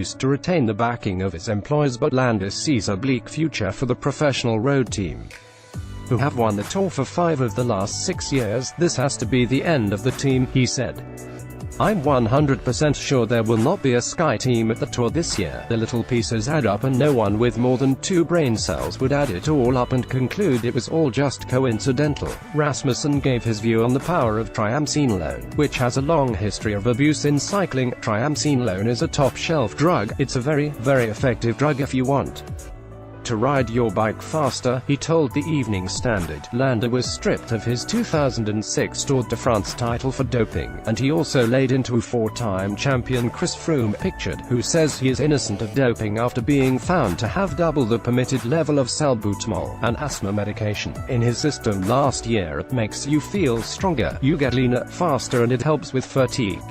continues to retain the backing of his employers, but Landis sees a bleak future for the professional road team, who have won the Tour for 5 of the last 6 years. "This has to be the end of the team," he said. "I'm 100% sure there will not be a Sky team at the Tour this year. The little pieces add up, and no one with more than 2 brain cells would add it all up and conclude it was all just coincidental." Rasmussen gave his view on the power of triamcinolone, which has a long history of abuse in cycling. Triamcinolone is a top-shelf drug. It's a very, very effective drug if you want to ride your bike faster, he told the Evening Standard. Landis was stripped of his 2006 Tour de France title for doping, and he also laid into 4-time champion Chris Froome, pictured, who says he is innocent of doping after being found to have double the permitted level of salbutamol, an asthma medication, in his system last year. "It makes you feel stronger, you get leaner, faster, and it helps with fatigue.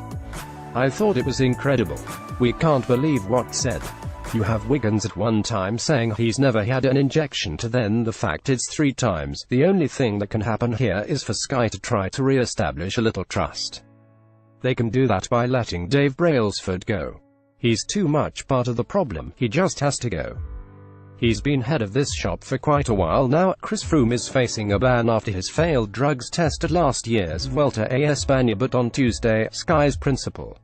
I thought it was incredible. We can't believe what's said. You have Wiggins at one time saying he's never had an injection, to then the fact it's 3 times. The only thing that can happen here is for Sky to try to re-establish a little trust. They can do that by letting Dave Brailsford go. He's too much part of the problem, he just has to go. He's been head of this shop for quite a while now. Chris Froome is facing a ban after his failed drugs test at last year's Vuelta a España, but on Tuesday, Sky's principal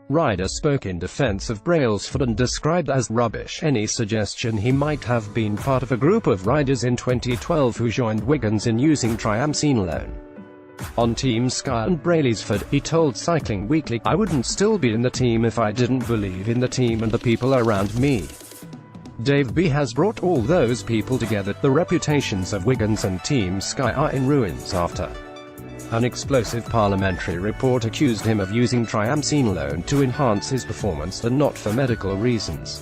rider spoke in defense of Brailsford and described as rubbish any suggestion he might have been part of a group of riders in 2012 who joined Wiggins in using triamcinolone. On Team Sky and Brailsford, he told Cycling Weekly, "I wouldn't still be in the team if I didn't believe in the team and the people around me. Dave B has brought all those people together. The reputations of Wiggins and Team Sky are in ruins after an explosive parliamentary report accused him of using triamcinolone to enhance his performance and not for medical reasons."